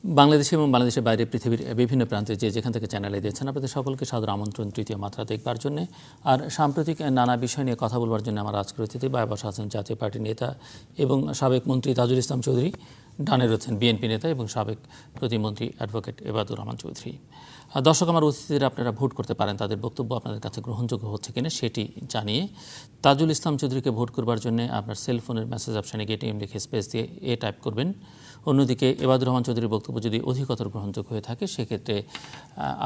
বাংলাদেশে এবং বাংলাদেশের বাইরে পৃথিবীর বিভিন্ন প্রান্তে যে যেখান থেকে চ্যানেলে দিয়েছেন আপনাদের সকলকে সাদর আমন্ত্রণ তৃতীয় মাত্রা দেখবার জন্য। আর সাম্প্রতিক নানা বিষয় নিয়ে কথা বলবার জন্য আমার আজকের অতিথি বসা আছেন জাতীয় পার্টির নেতা এবং সাবেক মন্ত্রী তাজুল ইসলাম চৌধুরী, ডানে রয়েছেন বিএনপি নেতা এবং সাবেক প্রতিমন্ত্রী অ্যাডভোকেট এবাদুর রহমান চৌধুরী। দর্শক, আমার অতিথিরা আপনারা ভোট করতে পারেন, তাদের বক্তব্য আপনাদের কাছে গ্রহণযোগ্য হচ্ছে কিনা সেটি জানিয়ে তাজুল ইসলাম চৌধুরীকে ভোট করবার জন্য আপনার সেলফোনের মেসেজ অপশানে গিয়ে টিএম লিখে স্পেস দিয়ে এ টাইপ করবেন। অন্যদিকে এবাদুর রহমান চৌধুরীর বক্তব্য যদি অধিকতর গ্রহণযোগ্য হয়ে থাকে সেক্ষেত্রে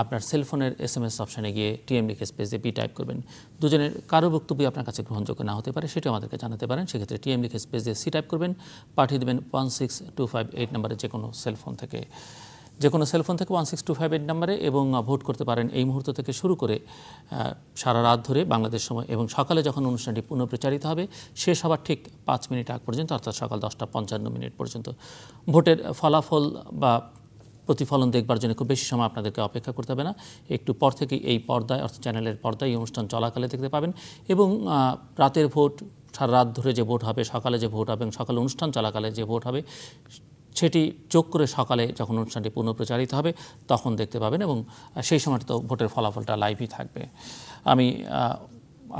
আপনার সেলফোনের SMS অপশানে গিয়ে টিএম লিখে স্পেস দিয়ে বি টাইপ করবেন। দুজনের কারো বক্তব্যই আপনার কাছে গ্রহণযোগ্য না হতে পারে, সেটাও আমাদেরকে জানাতে পারেন। সেক্ষেত্রে টিএম লিখে স্পেস দিয়ে সি টাইপ করবেন, পাঠিয়ে দেবেন 16258 নম্বরে যে কোনো সেলফোন থেকে 16258 নম্বরে, এবং ভোট করতে পারেন এই মুহূর্ত থেকে শুরু করে সারা রাত ধরে বাংলাদেশ সময়, এবং সকালে যখন অনুষ্ঠানটি পুনঃপ্রচারিত হবে শেষ হবার ঠিক 5 মিনিট আগ পর্যন্ত, অর্থাৎ সকাল 10:55 পর্যন্ত ভোটের ফলাফল বা প্রতিফলন দেখবার জন্য খুব বেশি সময় আপনাদেরকে অপেক্ষা করতে হবে না। একটু পর থেকেই এই পর্দায়, অর্থাৎ চ্যানেলের পর্দায় এই অনুষ্ঠান চলাকালে দেখতে পাবেন। এবং রাতের ভোট, সারা রাত ধরে যে ভোট হবে, সকালে যে ভোট হবে এবং সকালে অনুষ্ঠান চলাকালে যে ভোট হবে সেটি যোগ করে সকালে যখন অনুষ্ঠানটি পুনঃপ্রচারিত হবে তখন দেখতে পাবেন, এবং সেই সময়টা তো ভোটের ফলাফলটা লাইভই থাকবে। আমি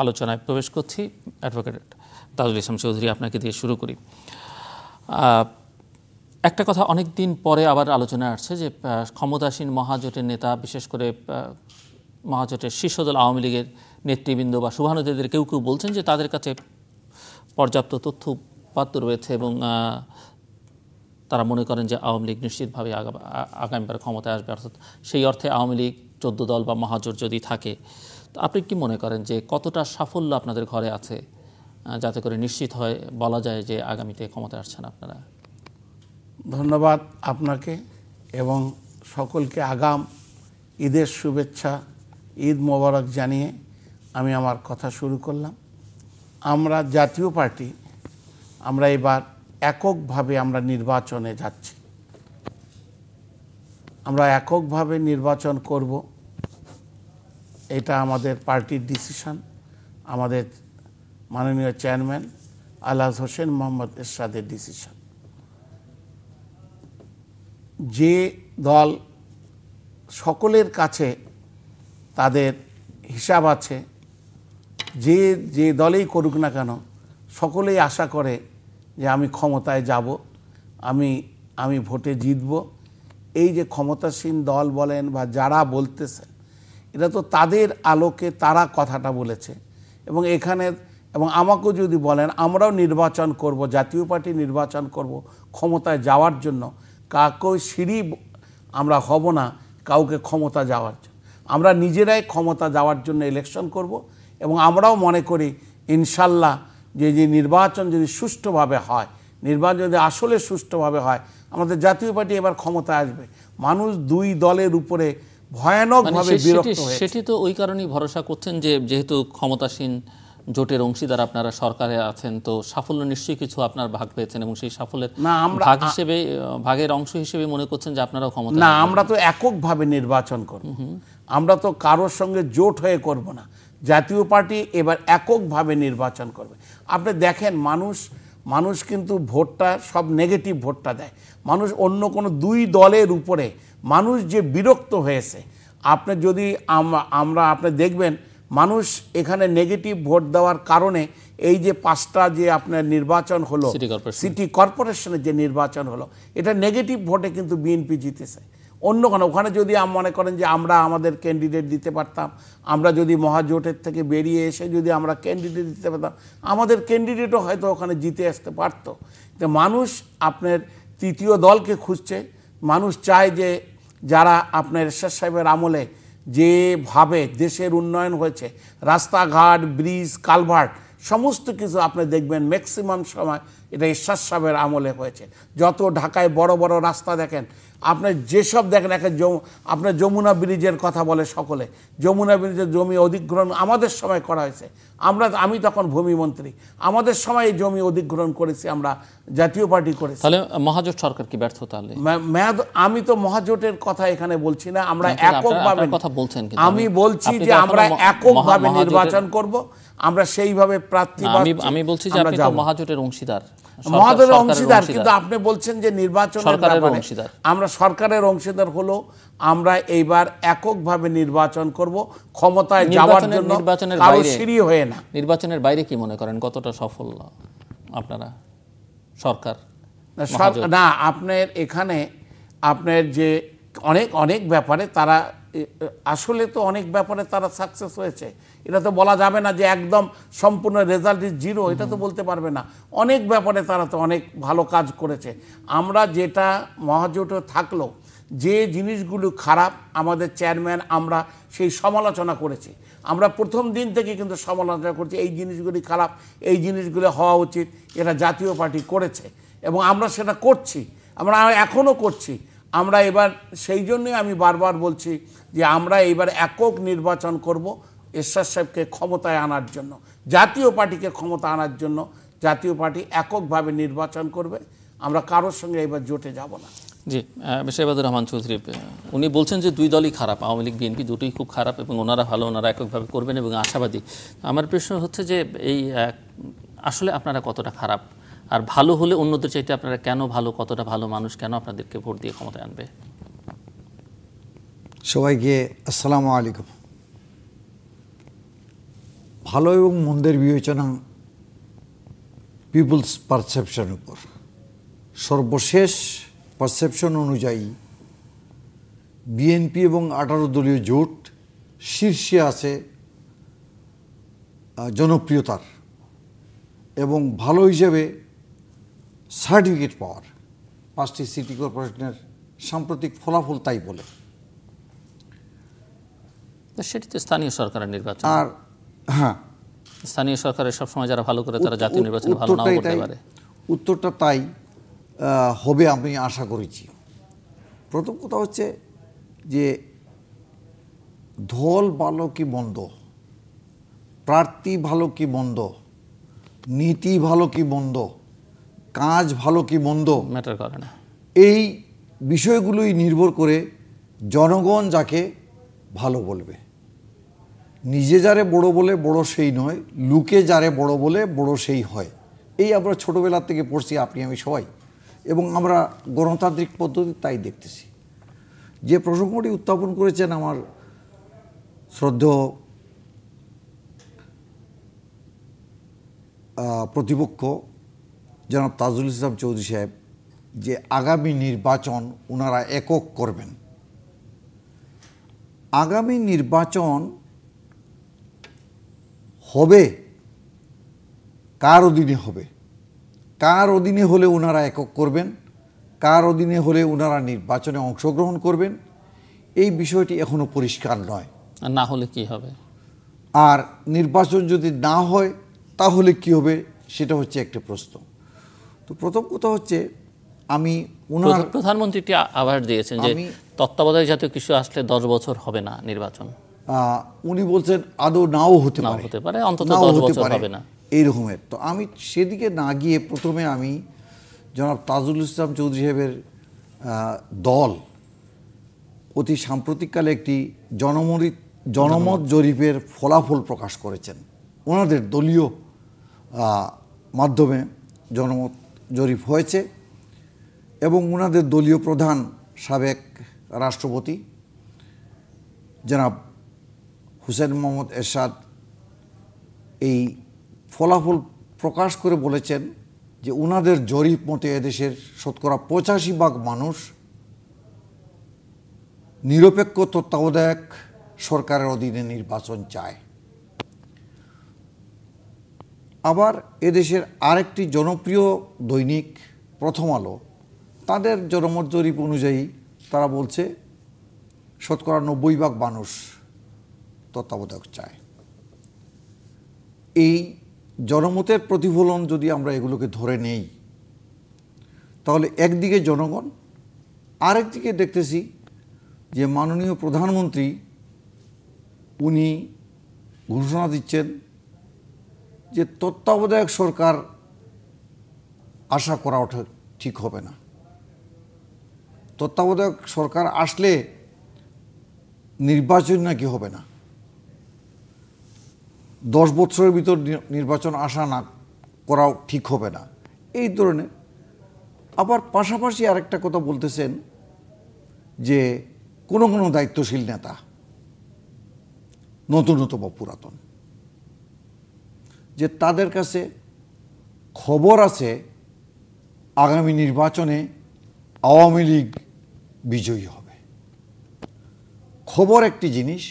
আলোচনায় প্রবেশ করছি। অ্যাডভোকেট তাজুল ইসলাম চৌধুরী, আপনাকে দিয়ে শুরু করি। একটা কথা অনেক দিন পরে আবার আলোচনায় আসছে যে ক্ষমতাসীন মহাজোটের নেতা, বিশেষ করে মহাজোটের শীর্ষ দল আওয়ামী লীগের নেতৃবৃন্দ বা শুভানুধ্যায়ীদের কেউ কেউ বলছেন যে তাদের কাছে পর্যাপ্ত তথ্য উপাত্ত রয়েছে এবং তারা মনে করেন যে আওয়ামী লীগ নিশ্চিতভাবে আগামীবার ক্ষমতায় আসবে, অর্থাৎ সেই অর্থে আওয়ামী লীগ 14 দল বা মহাজোট যদি থাকে, তো আপনি কি মনে করেন যে কতটা সাফল্য আপনাদের ঘরে আছে যাতে করে নিশ্চিত হয় বলা যায় যে আগামীতে ক্ষমতায় আসছেন আপনারা? ধন্যবাদ আপনাকে এবং সকলকে আগাম ঈদের শুভেচ্ছা, ঈদ মোবারক জানিয়ে আমি আমার কথা শুরু করলাম। আমরা জাতীয় পার্টি, আমরা এবার এককভাবে আমরা নির্বাচনে যাচ্ছি। আমরা এককভাবে নির্বাচন করব, এটা আমাদের পার্টির ডিসিশন। আমাদের মাননীয় চেয়ারম্যান আলহাজ হোসেন মোহাম্মদ এরশাদের ডিসিশন। যে দল সকলের কাছে তাদের হিসাব আছে, যে দলেই করুক না কেন সকলেই আশা করে যে আমি ক্ষমতায় যাব, আমি ভোটে জিতব। এই যে ক্ষমতাসীন দল বলেন বা যারা বলতেছেন, এটা তো তাদের আলোকে তারা কথাটা বলেছে। এবং আমাকেও যদি বলেন আমরাও নির্বাচন করব, জাতীয় পার্টি নির্বাচন করব ক্ষমতায় যাওয়ার জন্য, কাউকে সিঁড়ি আমরা হব না কাউকে ক্ষমতা যাওয়ার জন্য। আমরা নিজেরাই ক্ষমতা যাওয়ার জন্য ইলেকশন করব। এবং আমরাও মনে করি ইনশাল্লাহ যে নির্বাচন যদি সুষ্ঠুভাবে হয়, নির্বাচন যদি আসলে সুষ্ঠুভাবে হয়, আমাদের জাতীয় পার্টি এবার ক্ষমতায় আসবে। মানুষ দুই দলের উপরে ভয়ানকভাবে বিরক্ত হয়েছে। সেটি তো ওই কারণেই ভরসা করছেন যে যেহেতু ক্ষমতাসীন জোটের অংশীদার আপনারা সরকারে আছেন, তো সাফল্য নিশ্চয়ই কিছু আপনার ভাগ পেয়েছেন এবং সেই সাফল্যের ভাগের অংশ হিসেবে মনে করছেন যে আপনারাও ক্ষমতা। না, আমরা তো এককভাবে নির্বাচন করব, আমরা তো কারোর সঙ্গে জোট হয়ে করব না। জাতীয় পার্টি এবার এককভাবে নির্বাচন করবে। আপনি দেখেন মানুষ কিন্তু ভোটটা সব নেগেটিভ ভোটটা দেয়। মানুষ অন্য কোনো দুই দলের উপরে মানুষ যে বিরক্ত হয়েছে, আপনি যদি আপনি দেখবেন মানুষ এখানে নেগেটিভ ভোট দেওয়ার কারণে এই যে 5টা যে আপনার নির্বাচন হলো, সিটি কর্পোরেশনের যে নির্বাচন হলো, এটা নেগেটিভ ভোটে কিন্তু বিএনপি জিতেছে। অন্য কোনো ওখানে যদি মনে করেন যে আমরা আমাদের ক্যান্ডিডেট দিতে পারতাম, আমরা যদি মহাজোটের থেকে বেরিয়ে এসে যদি আমরা ক্যান্ডিডেট দিতে পারতাম, আমাদের ক্যান্ডিডেটও হয়তো ওখানে জিতে আসতে পারতো। তো মানুষ আপনার তৃতীয় দলকে খুঁজছে। মানুষ চায় যে যারা আপনার এরশাদ সাহেবের আমলে যেভাবে দেশের উন্নয়ন হয়েছে, রাস্তাঘাট, ব্রিজ, কালভার্ট সমস্ত কিছু আপনি দেখবেন ম্যাক্সিমাম সময় এটা এরশাদ সাহেবের আমলে হয়েছে। যত ঢাকায় বড় বড় রাস্তা দেখেন, আপনি যেসব দেখেন, আপনার যমুনা ব্রিজের কথা বলে সকলে, যমুনা ব্রিজের জমি অধিগ্রহণ আমাদের সময় করা হয়েছে। আমি তখন ভূমিমন্ত্রী, আমাদের সময় এই জমি অধিগ্রহণ করেছি, আমরা জাতীয় পার্টি করেছি। তাহলে মহাজোট সরকার কি ব্যর্থ? তাহলে আমি তো মহাজোটের কথা এখানে বলছি না, আমরা এককভাবে কথা বলছেন। আমি বলছি যে আমরা এককভাবে নির্বাচন করব, আমরা সেইভাবে প্রার্থী। আমি বলছি যে আপনি মহাজোটের অংশীদার, মহাজোটের অংশীদার, কিন্তু আপনি বলছেন যে নির্বাচনের ব্যাপারে আমরা আমরা সরকারের অংশীদার হলো আমরা এইবার এককভাবে নির্বাচন করব, ক্ষমতায় যাওয়ার জন্য কারো সিঁড়ি হয়ে না। নির্বাচনের বাইরে কি মনে করেন কতটা সফল আপনারা সরকার? না, আপনার এখানে আপনার যে অনেক অনেক ব্যাপারে তারা আসলে তো অনেক ব্যাপারে তারা সাকসেস হয়েছে, এটা তো বলা যাবে না যে একদম সম্পূর্ণ রেজাল্ট ইজ জিরো, এটা তো বলতে পারবে না। অনেক ব্যাপারে তারা তো অনেক ভালো কাজ করেছে। আমরা যেটা মহাজোটে থাকলো যে জিনিসগুলো খারাপ, আমাদের চেয়ারম্যান আমরা সেই সমালোচনা করেছি। আমরা প্রথম দিন থেকে কিন্তু সমালোচনা করছি এই জিনিসগুলি খারাপ, এই জিনিসগুলো হওয়া উচিত, এটা জাতীয় পার্টি করেছে এবং আমরা সেটা করছি, আমরা এখনও করছি। আমরা এবার সেই জন্যই আমি বারবার বলছি যে আমরা এইবার একক নির্বাচন করব এরশাদ সাহেবকে ক্ষমতায় আনার জন্য, জাতীয় পার্টিকে ক্ষমতা আনার জন্য। জাতীয় পার্টি এককভাবে নির্বাচন করবে, আমরা কারোর সঙ্গে এবার জোটে যাব না। জি, সাহেবাদুর রহমান চৌধুরী, উনি বলছেন যে দুই দলই খারাপ, আওয়ামী লীগ বিএনপি দুটোই খুব খারাপ এবং ওনারা ভালো, ওনারা এককভাবে করবেন এবং আশাবাদী। আমার প্রশ্ন হচ্ছে যে এই আসলে আপনারা কতটা খারাপ, আর ভালো হলে অন্যদের চাইতে আপনারা কেন ভালো, কতটা ভালো মানুষ কেন আপনাদেরকে ভোট দিয়ে ক্ষমতায় আনবে? সবাইকে আসসালামু আলাইকুম। ভালো এবং মন্দের বিবেচনা পিপলস পারসেপশন উপর। সর্বশেষ পারসেপশন অনুযায়ী বিএনপি এবং 18 দলীয় জোট শীর্ষে আছে জনপ্রিয়তার এবং ভালো হিসেবে সার্টিফিকেট পাওয়ার। 5টি সিটি কর্পোরেশনের সাম্প্রতিক ফলাফল তাই বলে। সেটি তো স্থানীয় সরকারের নির্বাচন, আর হ্যাঁ, স্থানীয় সরকারের সবসময় যারা ভালো করে তারা জাতীয় নির্বাচনে ভালো নাও করতে পারে। উত্তরটা তাই হবে আমি আশা করেছি। প্রথম কথা হচ্ছে যে দল ভালো কি মন্দ, প্রার্থী ভালো কি মন্দ, নীতি ভালো কি মন্দ, কাজ ভালো কি মন্দ ম্যাটার করে না। এই বিষয়গুলোই নির্ভর করে জনগণ যাকে ভালো বলবে। নিজে যারে বড় বলে বড় সেই নয়, লুকে যারে বড় বলে বড় সেই হয়। এই আমরা ছোটোবেলার থেকে পড়ছি, আপনি আমি সবাই, এবং আমরা গণতান্ত্রিক পদ্ধতি তাই দেখতেছি। যে প্রসঙ্গটি উত্থাপন করেছেন আমার শ্রদ্ধেয় প্রতিপক্ষ জনাব তাজুল ইসলাম চৌধুরী সাহেব, যে আগামী নির্বাচন ওনারা একক করবেন। আগামী নির্বাচন হবে কার অধীনে হবে, কার অধীনে হলে ওনারা একক করবেন, কার অধীনে হলে ওনারা নির্বাচনে অংশগ্রহণ করবেন, এই বিষয়টি এখনো পরিষ্কার নয়। আর না হলে কি হবে, আর নির্বাচন যদি না হয় তাহলে কি হবে, সেটা হচ্ছে একটা প্রশ্ন। তো প্রথম কথা হচ্ছে আমি প্রধানমন্ত্রীটি আবার দিয়েছেন যে তত্ত্বাবধায়ক জাতীয় কিছু আসলে 10 বছর হবে না নির্বাচন। উনি বলছেন আদৌ নাও হতে পারে, অন্তত 10 বছর হবে না এইরকমের। তো আমি সেদিকে না গিয়ে প্রথমে আমি জনাব তাজুল ইসলাম চৌধুরী সাহেবের দল অতি সাম্প্রতিককালে একটি জনমত জরিপের ফলাফল প্রকাশ করেছেন। ওনাদের দলীয় মাধ্যমে জনমত জরিপ হয়েছে এবং ওনাদের দলীয় প্রধান সাবেক রাষ্ট্রপতি জনাব হুসেন মোহাম্মদ এরশাদ এই ফলাফল প্রকাশ করে বলেছেন যে ওনাদের জরিপ মতে এদেশের শতকরা 85% মানুষ নিরপেক্ষ তত্ত্বাবধায়ক সরকারের অধীনে নির্বাচন চায়। আবার এদেশের আরেকটি জনপ্রিয় দৈনিক প্রথম আলো, তাদের জনমত জরিপ অনুযায়ী তারা বলছে শতকরা 90% মানুষ তত্ত্বাবধায়ক চায়। এই জনমতের প্রতিফলন যদি আমরা এগুলোকে ধরে নেই তাহলে একদিকে জনগণ, আরেকদিকে দেখতেছি যে মাননীয় প্রধানমন্ত্রী উনি ঘোষণা দিচ্ছেন যে তত্ত্বাবধায়ক সরকার আশা করা ঠিক হবে না। তত্ত্বাবধায়ক সরকার আসলে নির্বাচন নাকি হবে না, 10 বছরের ভিতর নির্বাচন আশা না করাও ঠিক হবে না, এই ধরনের। আবার পাশাপাশি আরেকটা কথা বলতেছেন যে কোনো কোনো দায়িত্বশীল নেতা, নতুন বা পুরাতন, যে তাদের কাছে খবর আছে আগামী নির্বাচনে আওয়ামী লীগ বিজয়ী হবে। খবর একটি জিনিস,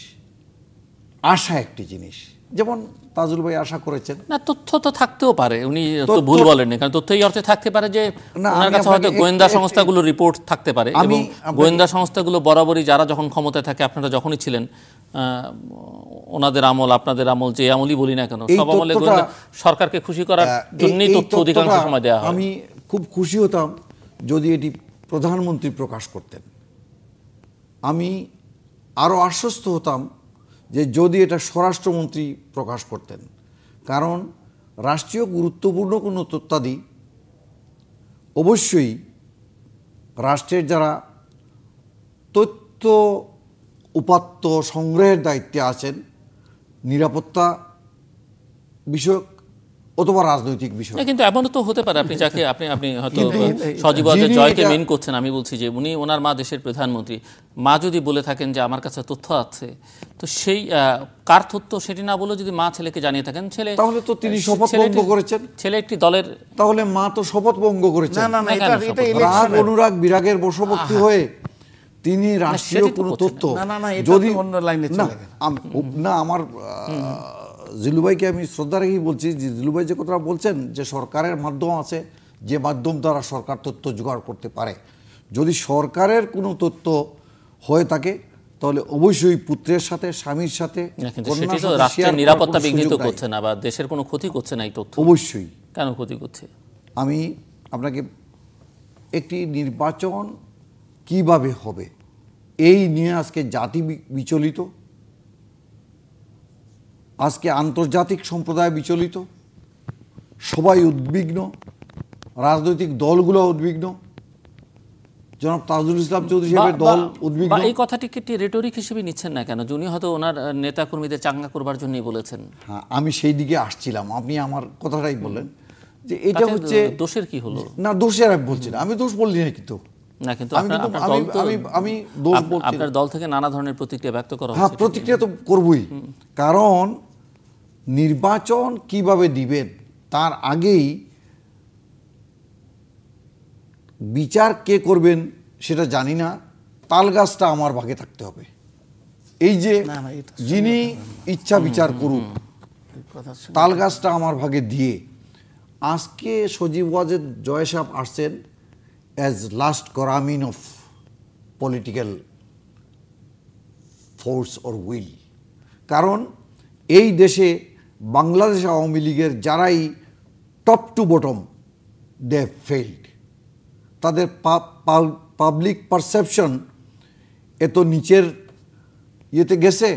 আশা একটি জিনিস। যেমন তাজুল ভাই আশা করেছেন, না তথ্য তো থাকতেও পারে, উনি তো ভুল বলেননি, কারণ তথ্য এই অর্থে থাকতে পারে যে ওনার কাছে হয়তো গোয়েন্দা সংস্থাগুলো রিপোর্ট থাকতে পারে, এবং গোয়েন্দা সংস্থাগুলো বরাবরই যারা যখন ক্ষমতায় থাকে, আপনারা যখনই ছিলেন, ওনাদের আমল আপনাদের আমল, যে আমলই বলি না কেন, সব আমলে গোয়েন্দা সরকারকে খুশি করার জন্যই তথ্য অধিকাংশ সময় দেওয়া হয়। আমি খুব খুশি হতাম যদি এটি প্রধানমন্ত্রী প্রকাশ করতেন। আমি আরও আশ্বস্ত হতাম যে যদি এটা স্বরাষ্ট্রমন্ত্রী প্রকাশ করতেন, কারণ রাষ্ট্রীয় গুরুত্বপূর্ণ কোনো তথ্যাদি অবশ্যই রাষ্ট্রের যারা তথ্য উপাত্ত সংগ্রহের দায়িত্বে আছেন, নিরাপত্তা বিষয়ক অথবা রাজনৈতিক বিষয়। কিন্তু এমনও তো হতে পারে, আপনি যাকে আপনি হয়তো সজীব ওয়াজেদ জয়কে মেন করছেন, আমি বলছি যে উনি ওনার মা দেশের প্রধানমন্ত্রী, মা যদি বলে থাকেন যে আমার কাছে তথ্য আছে, তো সেই কার তথ্য সেটি না বলে যদি মা ছেলেকে জানিয়ে থাকেন, ছেলে তাহলে তো তিনি শপথ ভঙ্গ করেছেন, ছেলে একটি দলের, তাহলে মা তো শপথ ভঙ্গ করেছেন। না না, রাগ অনুরাগ বিরাগের বশবর্তী হয়ে তিনি রাষ্ট্রীয় কোনো তথ্য যদি অন্য লাইনে চলে গেল। না, আমার জিলুভাইকে আমি শ্রদ্ধা রেখেই বলছি যে জিলুভাই যে কথা বলছেন যে সরকারের মাধ্যম আছে, যে মাধ্যম দ্বারা সরকার তথ্য জোগাড় করতে পারে, যদি সরকারের কোনো তথ্য হয়ে থাকে তাহলে অবশ্যই পুত্রের সাথে, স্বামীর সাথে, রাষ্ট্রের নিরাপত্তা বিঘ্নিত করছে না বা দেশের কোনো ক্ষতি করছে না এই তথ্য। অবশ্যই কেন ক্ষতি করছে? আমি আপনাকে একটি নির্বাচন কিভাবে হবে এই নিয়ে আজকে জাতি বিচলিত, আজকে আন্তর্জাতিক সম্প্রদায় বিচলিত, সবাই উদ্বিগ্ন, রাজনৈতিক দলগুলো উদ্বিগ্ন, জনাব তাজুল ইসলাম চৌধুরী সাহেবের দল উদ্বিগ্ন। এই কথাটিকে একটি রেটরিক হিসেবে নিচ্ছেন না কেন? উনি হয়তো ওনার নেতাকর্মীদের চাঙ্গা করবার জন্যই বলেছেন। হ্যাঁ, আমি সেই দিকে আসছিলাম, আপনি আমার কথাটাই বললেন যে এটা হচ্ছে দোষের কি হলো? না, দোষের আমি বলছি না, আমি দোষ বললি না, কিন্তু না, কিন্তু আমি দোষ বলছি। আপনার দল থেকে নানা ধরনের প্রতিক্রিয়া ব্যক্ত করা হচ্ছে। হ্যাঁ, প্রতিক্রিয়া তো করবই, কারণ নির্বাচন কিভাবে দিবেন তার আগেই বিচার কে করবেন সেটা জানি না, তাল গাছটা আমার ভাগে থাকতে হবে। এই যে যিনি ইচ্ছা বিচার করুন, তাল গাছটা আমার ভাগে দিয়ে আজকে সজীব ওয়াজেদ জয় সাহেব আসছেন অ্যাজ লাস্ট করামিন of political force or will. কারণ এই দেশে বাংলাদেশ আওয়ামী লীগের যারাই top to bottom they failed, তাদের পাবলিক পারসেপশন এত নিচের ইয়েতে গেছে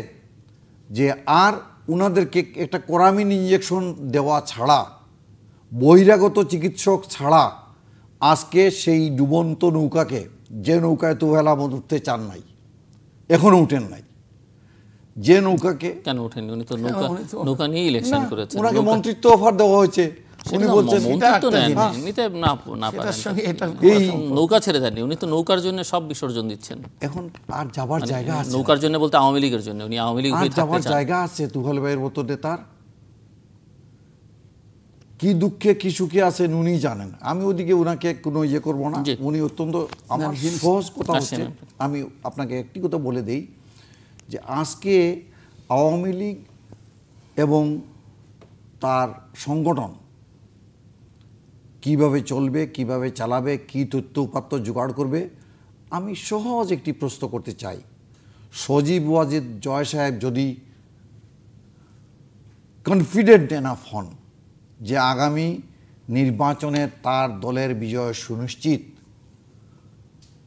যে আর উনাদেরকে একটা করামিন ইঞ্জেকশন দেওয়া ছাড়া, বহিরাগত চিকিৎসক ছাড়া আজকে সেই ডুবন্ত নৌকাকে, যে নৌকায় তোফায়েল আহমেদ উঠতে চান নাই, এখনো উঠেন নাই, যে নৌকাকে কেন ওঠেননি? উনি তো নৌকা নিয়ে ইলেকশন করেছেন, ওনাকে মন্ত্রিত্ব অফার দেওয়া হয়েছে, উনি বলছেন নৌকা ছেড়ে দেননি, উনি তো নৌকার জন্য সব বিসর্জন দিচ্ছেন। এখন আর যাবার জায়গা আছে? নৌকার জন্য বলতে আওয়ামী লীগের জন্য, উনি আওয়ামী লীগ হয়ে যাবার জায়গা আছে তুফাইল ভাইয়ের মতো নেতার? কি দুঃখে কি সুখে আছেন উনি জানেন, আমি ওদিকে ওনাকে কোনো ইয়ে করবো না। উনি অত্যন্ত আমার সহজ কথা হচ্ছে, আমি আপনাকে একটি কথা বলে দেই যে আজকে আওয়ামী লীগ এবং তার সংগঠন কিভাবে চলবে, কিভাবে চালাবে, কি তথ্য উপাত্ত জোগাড় করবে, আমি সহজ একটি প্রশ্ন করতে চাই। সজীব ওয়াজেদ জয় সাহেব যদি কনফিডেন্ট এনাফ হন যে আগামী নির্বাচনে তার দলের বিজয় সুনিশ্চিত,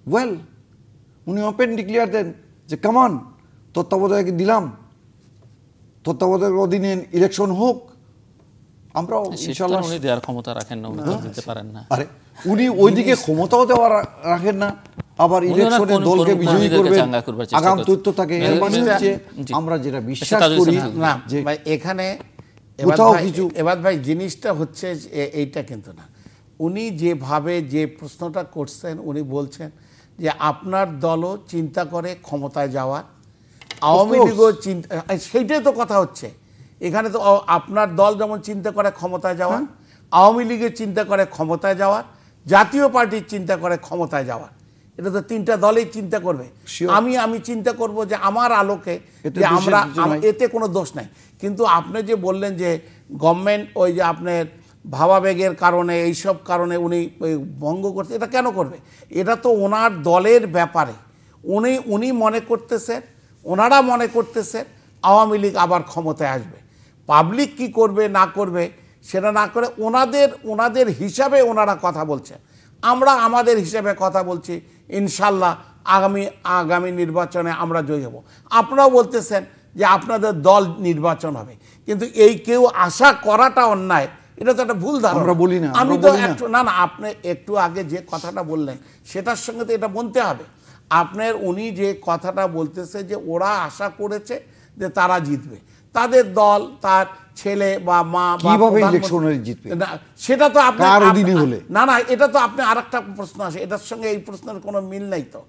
ওয়েল, উনি ওপেন ডিক্লেয়ার দেন যে কামান তত্ত্বাবধায়ক দিলাম, তত্ত্বাবধায়কের অধীনে ইলেকশন হোক, আমরা ইনশাআল্লাহ। উনি দেওয়ার ক্ষমতা রাখেন না, উনি দিতে পারেন না। আরে উনি ওইদিকে ক্ষমতাও দেওয়া রাখেন না, আবার ইলেকশনে দলকে বিজয়ী করবেন, আগাম তথ্য থাকে। আমরা যেটা বিশ্বাস করি না যে এখানে এবার ভাই জিনিসটা হচ্ছে এইটা কিন্তু না, উনি যেভাবে যে প্রশ্নটা করছেন, উনি বলছেন যে আপনার দলও চিন্তা করে ক্ষমতায় যাওয়ার, আওয়ামী লীগও চিন্তা, সেইটাই তো কথা হচ্ছে এখানে। তো আপনার দল যেমন চিন্তা করে ক্ষমতায় যাওয়ার, আওয়ামী লীগের চিন্তা করে ক্ষমতায় যাওয়ার, জাতীয় পার্টির চিন্তা করে ক্ষমতায় যাওয়ার। এটা তো তিনটা দলেই চিন্তা করবে। আমি চিন্তা করব যে আমার আলোকে যে আমরা, এতে কোনো দোষ নাই। কিন্তু আপনি যে বললেন যে গভর্নমেন্ট ওই যে আপনার ভাবাবেগের কারণে, এইসব কারণে উনি ভঙ্গ করছে, এটা কেন করবে? এটা তো ওনার দলের ব্যাপারে। উনি মনে করতেছেন, ওনারা মনে করতেছেন আওয়ামী লীগ আবার ক্ষমতায় আসবে। পাবলিক কি করবে না করবে সেটা না করে ওনাদের হিসাবে ওনারা কথা বলছেন। আমরা আমাদের হিসাবে কথা বলছি, ইনশাল্লাহ আগামী নির্বাচনে আমরা জয়ী হব। আপনারাও বলতেছেন যে আপনাদের দল নির্বাচন হবে, কিন্তু এই কেউ আশা করাটা অন্যায়, এটা তো একটা ভুল ধারণা। আমরা বলি না, আমি তো না আপনি একটু আগে যে কথাটা বললেন সেটার সঙ্গে তো এটা বলতে হবে। উনি যে কথাটা বলতেছে যে ওরা আশা করেছে যে তারা জিতবে, তাদের দল, তার ছেলে বা মা কিভাবে ইলেকশনে জিতবে সেটা তো আপনার অধীনে হলে না, এটা তো আপনি আরেকটা প্রশ্ন আসে, এটার সঙ্গে এই প্রশ্নের কোনো মিল নাই তো।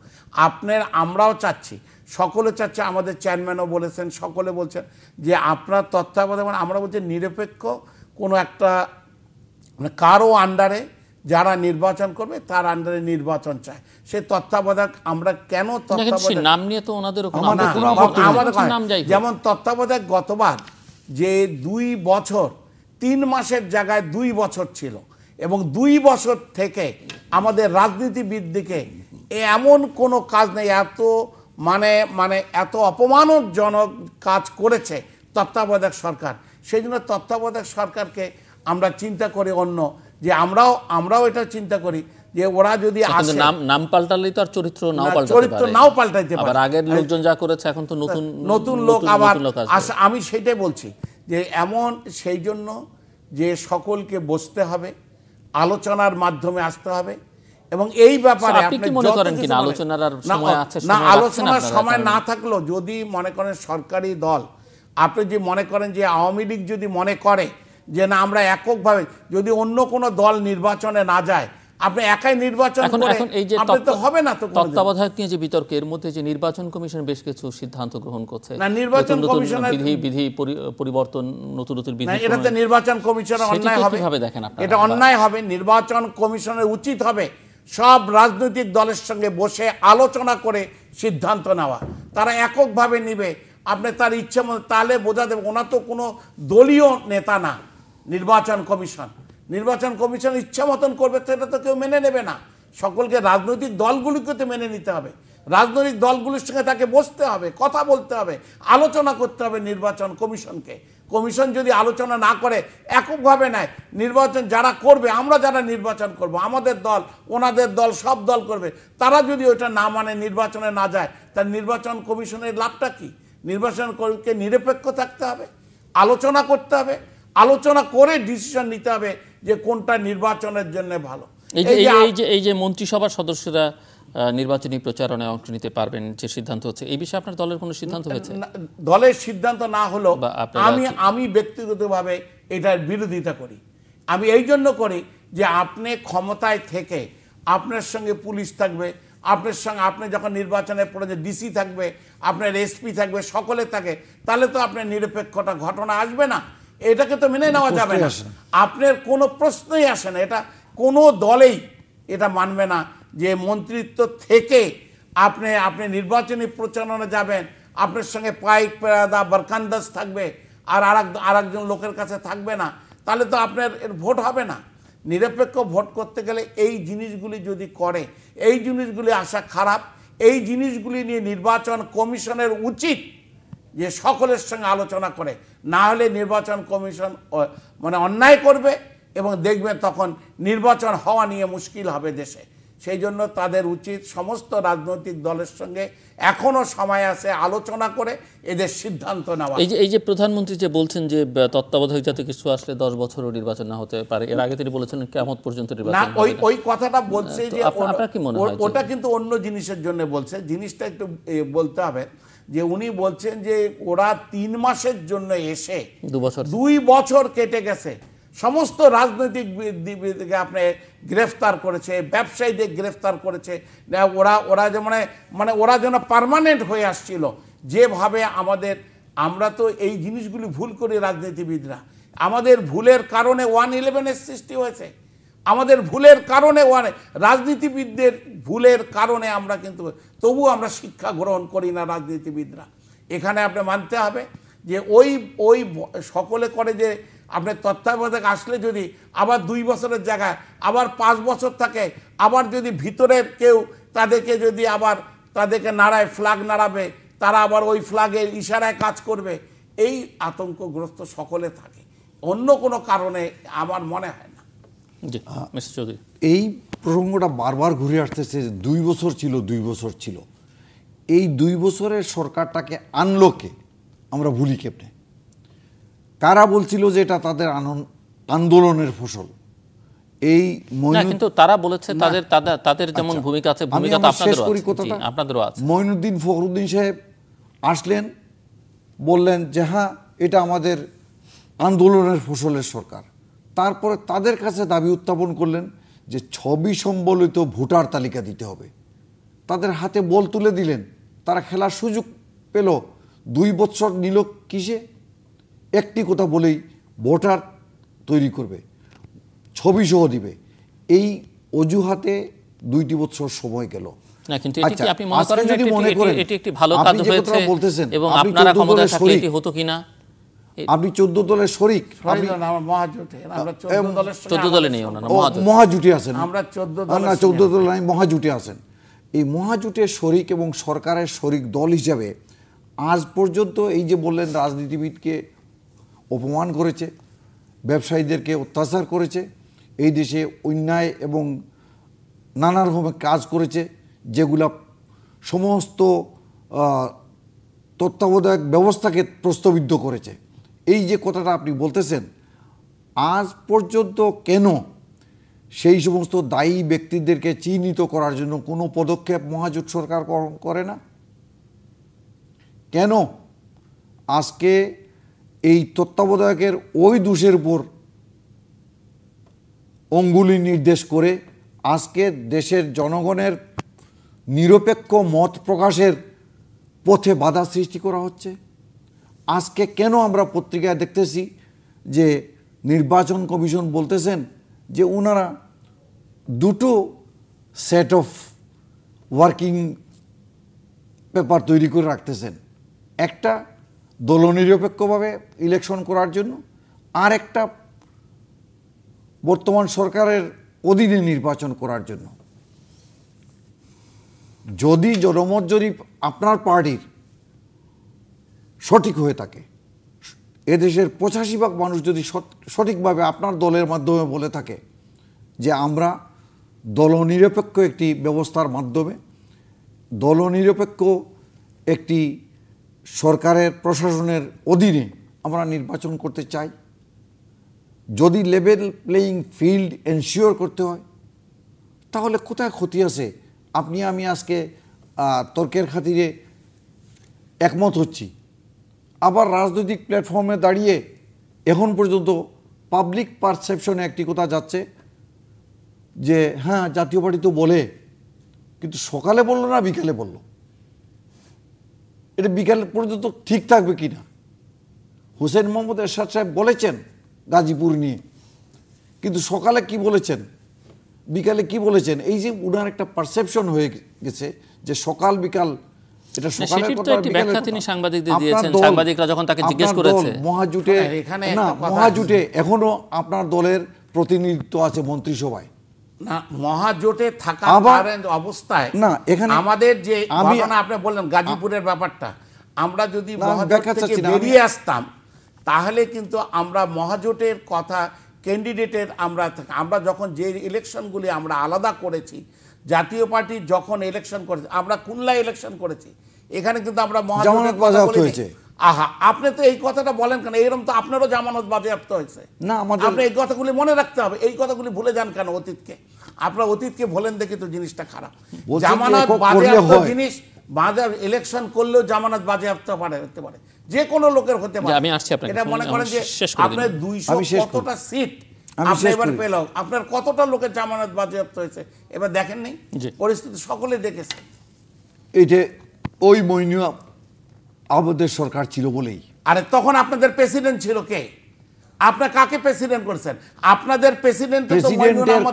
আমরাও চাচ্ছি, সকলে চাচ্ছে, আমাদের চেয়ারম্যানও বলেছেন, সকলে বলছেন যে আপনার তত্ত্বাবধানে, আমরা বলছি নিরপেক্ষ কোনো একটা কারো আন্ডারে যারা নির্বাচন করবে তার আন্ডারে নির্বাচন চায়, সে তত্ত্বাবধায়ক। আমরা কেন তত্ত্বাবধায়ক নাম নিয়ে তো ওনাদের যেমন তত্ত্বাবধায়ক গতবার যে 2 বছর 3 মাসের জায়গায় 2 বছর ছিল, এবং 2 বছর থেকে আমাদের রাজনীতিবিদদিকে এমন কোনো কাজ নেই, এত অপমানজনক কাজ করেছে তত্ত্বাবধায়ক সরকার। সেই জন্য তত্ত্বাবধায়ক সরকারকে আমরা চিন্তা করি অন্য, যে আমরাও এটা চিন্তা করি যে ওরা যদি নাম পাল্টালেই তো আর চরিত্র নাও পাল্টাইতে পারে। আগের লোকজন যা করেছে এখন তো নতুন লোক আবার আমি সেটাই বলছি যে সেই জন্য যে সকলকে বসতে হবে, আলোচনার মাধ্যমে আসতে হবে। এবং এই ব্যাপারে আলোচনার সময় না থাকলেও যদি মনে করেন সরকারি দল, আপনি যে মনে করেন যে আওয়ামী লীগ যদি মনে করে যে না আমরা এককভাবে, যদি অন্য কোনো দল নির্বাচনে না যায়, আপনি একাই নির্বাচন করে আপনি তো হবে না। তো তত্ত্বাবধায়ক নিয়ে যে বিতর্ক, এর মধ্যে যে নির্বাচন কমিশন বেশ কিছু সিদ্ধান্ত গ্রহণ করছে, না নির্বাচন কমিশনের বিধি পরিবর্তন, নতুন বিধি, এটাতে নির্বাচন কমিশনের অন্যায় হবে। কিভাবে দেখেন আপনারা? এটা অন্যায় হবে। নির্বাচন কমিশনের উচিত হবে সব রাজনৈতিক দলের সঙ্গে বসে আলোচনা করে সিদ্ধান্ত নেওয়া। তারা এককভাবে নিবে, আপনি তার ইচ্ছে মতো, তাহলে বোঝা দেবে ওনা তো কোনো দলীয় নেতা না। নির্বাচন কমিশন ইচ্ছা মতন করবে, সেটা তো কেউ মেনে নেবে না। সকলকে, রাজনৈতিক দলগুলিকে তো মেনে নিতে হবে, রাজনৈতিক দলগুলির সঙ্গে তাকে বসতে হবে, কথা বলতে হবে, আলোচনা করতে হবে নির্বাচন কমিশনকে। কমিশন যদি আলোচনা না করে, এককভাবে নেয়, নির্বাচন যারা করবে, আমরা যারা নির্বাচন করব, আমাদের দল, ওনাদের দল, সব দল করবে, তারা যদি ওইটা না মানে, নির্বাচনে না যায়, তার নির্বাচন কমিশনের লাভটা কি? নির্বাচন করতে নিরপেক্ষ থাকতে হবে, আলোচনা করতে হবে, আলোচনা করে ডিসিশন নিতে হবে যে কোনটা নির্বাচনের জন্য ভালো। এই যে মন্ত্রিসভার সদস্যরা নির্বাচনী প্রচারণায় অংশ নিতে পারবেন যে সিদ্ধান্ত হচ্ছে, এই বিষয়ে আপনার দলের কোনো সিদ্ধান্ত হয়েছে? দলের সিদ্ধান্ত না হলো আমি ব্যক্তিগতভাবে এটার বিরোধিতা করি। আমি এই জন্য করি যে আপনি ক্ষমতায় থেকে আপনার সঙ্গে পুলিশ থাকবে, আপনার সঙ্গে, আপনি যখন নির্বাচনে পড়ে যে ডিসি থাকবে, আপনার এসপি থাকবে, সকলে থাকে, তাহলে তো আপনার নিরপেক্ষতা ঘটনা আসবে না। এটাকে তো মেনে নেওয়া যাবে না, আপনার কোনো প্রশ্নই আসে না। এটা কোনো দলেই এটা মানবে না যে মন্ত্রিত্ব থেকে আপনি নির্বাচনী প্রচারণা যাবেন, আপনার সঙ্গে পাইক পেরাদা বরকান্দাজ থাকবে, আর একজন লোকের কাছে থাকবে না, তাহলে তো আপনার ভোট হবে না। নিরপেক্ষ ভোট করতে গেলে এই জিনিসগুলি যদি করে, এই জিনিসগুলি আসা খারাপ। এই জিনিসগুলি নিয়ে নির্বাচন কমিশনের উচিত যে সকলের সঙ্গে আলোচনা করে, না হলে নির্বাচন কমিশন অন্যায় করবে এবং দেখবেন তখন নির্বাচন হওয়া নিয়ে মুশকিল হবে দেশে। সেই জন্য তাদের উচিত সমস্ত রাজনৈতিক দলের সঙ্গে এখনো সময় আছে আলোচনা করে এদের সিদ্ধান্ত নেওয়া। এই যে প্রধানমন্ত্রী যে বলছেন যে তত্ত্বাবধায়ক জাতীয় কিছু আসলে 10 বছরও নির্বাচন না হতে পারে, এর আগে তিনি বলেছেন কিয়ামত পর্যন্ত নির্বাচন না। ওই কথাটা বলছে যে আপনার কি মনে হয় ওটা কিন্তু অন্য জিনিসের জন্য বলছে। জিনিসটা একটু বলতে হবে যে উনি বলছেন যে ওরা 3 মাসের জন্য এসে 2 বছর 2 বছর কেটে গেছে, সমস্ত রাজনৈতিকবিদকে আপনি গ্রেফতার করেছে, ব্যবসায়ীদের গ্রেফতার করেছে। ওরা যে মানে ওরা যেন পার্মানেন্ট হয়ে আসছিল যেভাবে আমরা তো এই জিনিসগুলি ভুল করি রাজনীতিবিদরা। আমাদের ভুলের কারণে 1/11-এর সৃষ্টি হয়েছে, আমাদের ভুলের কারণে রাজনীতিবিদদের ভুলের কারণে আমরা কিন্তু তবু আমরা শিক্ষা গ্রহণ করি না রাজনীতিবিদরা। এখানে আপনি মানতে হবে যে ওই সকলে করে যে আপনার তত্ত্বাবধায়ক আসলে যদি আবার 2 বছরের জায়গায় আবার 5 বছর থাকে, আবার যদি ভিতরের কেউ তাদেরকে যদি আবার তাদেরকে নাড়ায়, ফ্ল্যাগ নাড়াবে, তারা আবার ওই ফ্ল্যাগের ইশারায় কাজ করবে, এই আতঙ্কগ্রস্ত সকলে থাকে, অন্য কোনো কারণে আমার মনে হয় না। এই প্রসঙ্গটা বারবার ঘুরে আসতেছে, 2 বছর ছিল, 2 বছর ছিল। এই 2 বছরের সরকারটাকে আনলো কে? আমরা ভুলি কেমনে? কারা বলছিল যে এটা তাদের আন্দোলনের ফসল? এই কিন্তু তারা বলেছে তাদের যেমন ভূমিকা আছে, ভূমিকা তো আপনাদেরও আছে। মঈনুদ্দিন ফখরুদ্দিন সাহেব আসলেন, বললেন যে হ্যাঁ এটা আমাদের আন্দোলনের ফসলের সরকার। তারপরে তাদের কাছে দাবি উত্থাপন করলেন যে ছবি সম্বলিত ভোটার তালিকা দিতে হবে। তাদের হাতে বল তুলে দিলেন, তারা খেলার সুযোগ পেল। 2 বছর নিল কিসে? একটি কথা বলেই ভোটার তৈরি করবে, ছবি সহ দিবে। এই অজুহাতে 2 বছর সময় গেল। না, কিন্তু এটি কি আপনি মনে করেন এটি একটি ভালো কাজ হয়েছে এবং আপনারা ক্ষমতায় থাকলে এটি হতো কিনা? আপনি 14 দলের শরিক, মহাজুটে আছেন। আমরা 14 দল নাই, মহাজুটে আছেন। এই মহাজুটের শরিক এবং সরকারের শরিক দল হিসাবে আজ পর্যন্ত এই যে বললেন রাজনীতিবিদকে অপমান করেছে, ব্যবসায়ীদেরকে অত্যাচার করেছে, এই দেশে অন্যায় এবং নানা রকমের কাজ করেছে যেগুলা সমস্ত তত্ত্বাবধায়ক ব্যবস্থাকে প্রশ্নবিদ্ধ করেছে, এই যে কথাটা আপনি বলতেছেন, আজ পর্যন্ত কেন সেই সমস্ত দায়ী ব্যক্তিদেরকে চিহ্নিত করার জন্য কোনো পদক্ষেপ মহাজোট সরকার করে না? কেন আজকে এই তত্ত্বাবধায়কের ওই দোষের উপর অঙ্গুলি নির্দেশ করে আজকে দেশের জনগণের নিরপেক্ষ মত প্রকাশের পথে বাধা সৃষ্টি করা হচ্ছে? আজকে কেন আমরা পত্রিকায় দেখতেছি যে নির্বাচন কমিশন বলতেছেন যে ওনারা 2টো সেট অফ ওয়ার্কিং পেপার তৈরি করে রাখতেছেন, একটা দলনিরপেক্ষভাবে ইলেকশন করার জন্য, আর একটা বর্তমান সরকারের অধীনে নির্বাচন করার জন্য। যদি জনমত জরিপ আপনার পার্টির সঠিক হয়ে থাকে, এদেশের 85% মানুষ যদি সঠিকভাবে আপনার দলের মাধ্যমে বলে থাকে যে আমরা দলনিরপেক্ষ একটি ব্যবস্থার মাধ্যমে দলনিরপেক্ষ একটি সরকারের প্রশাসনের অধীনে আমরা নির্বাচন করতে চাই, যদি লেভেল প্লেয়িং ফিল্ড এনশিওর করতে হয়, তাহলে কোথায় ক্ষতি আছে? আপনি আমি আজকে তর্কের খাতিরে একমত হচ্ছি, আবার রাজনৈতিক প্ল্যাটফর্মে দাঁড়িয়ে এখন পর্যন্ত পাবলিক পারসেপশনে একটি কথা যাচ্ছে যে হ্যাঁ জাতীয় পার্টি তো বলে, কিন্তু সকালে বললো না বিকালে বললো। এটা বিকাল পর্যন্ত ঠিক থাকবে কি না? হুসেইন মোহাম্মদ এরশাদ সাহেব বলেছেন গাজীপুর নিয়ে, কিন্তু সকালে কি বলেছেন, বিকালে কি বলেছেন? এই যে উনার একটা পারসেপশন হয়ে গেছে যে সকাল বিকাল, এটা সকালের কথা বিকালের কথা। তিনি সাংবাদিকদের দিয়েছেন, সাংবাদিকরা যখন তাকে জিজ্ঞেস করেছে, মহাজোটে এখনো আপনার দলের প্রতিনিধিত্ব আছে মন্ত্রিসভায় না? মহাজোটে থাকা অবস্থায় না, এখানে আমাদের যে ঘটনা আপনি বললেন গাজীপুরের ব্যাপারটা, আমরা যদি মহাজোট থেকে বেরিয়ে আসতাম তাহলে কিন্তু আমরা মহাজোটের কথা ক্যান্ডিডেটের আমরা যখন যে ইলেকশনগুলি আমরা আলাদা করেছি, জাতীয় পার্টি যখন ইলেকশন করেছে, আমরা খুলনা ইলেকশন করেছি, এখানে কিন্তু আমরা জামানত বাজেয়াপ্ত হয়েছে। আহা, আপনি তো এই কথাটা বলেন কেন? এরকম তো আপনারও জামানত বাজেয়াপ্ত হয়েছে না। আপনি এই কথাগুলি মনে রাখতে হবে, এই কথাগুলি ভুলে যান কেন অতীতকে? আপনার অতীতকে ভুলেন দেখি তো জিনিসটা খারাপ। জামানত বাজেয়াপ্ত জিনিস বাজার ইলেকশন করলেও জামানত বাজেয়াপ্ত হতে পারে, যে কোনো লোকের হতে পারে। আমি আসছি আপনাকে, এটা মনে করেন যে আপনার 200 কতটা সিট আপনি এবার পেল, আপনার কতটা লোকের জামানত বাজেয়াপ্ত হয়েছে এবার দেখেন নাই? পরিস্থিতি সকলে দেখেছে। এইটা ওই মইনুয়া আমাদের সরকার ছিল বলেই। আরে তখন আপনাদের প্রেসিডেন্ট ছিল কে? আপনার কাকে প্রেসিডেন্ট করেছেন? আপনাদের প্রেসিডেন্ট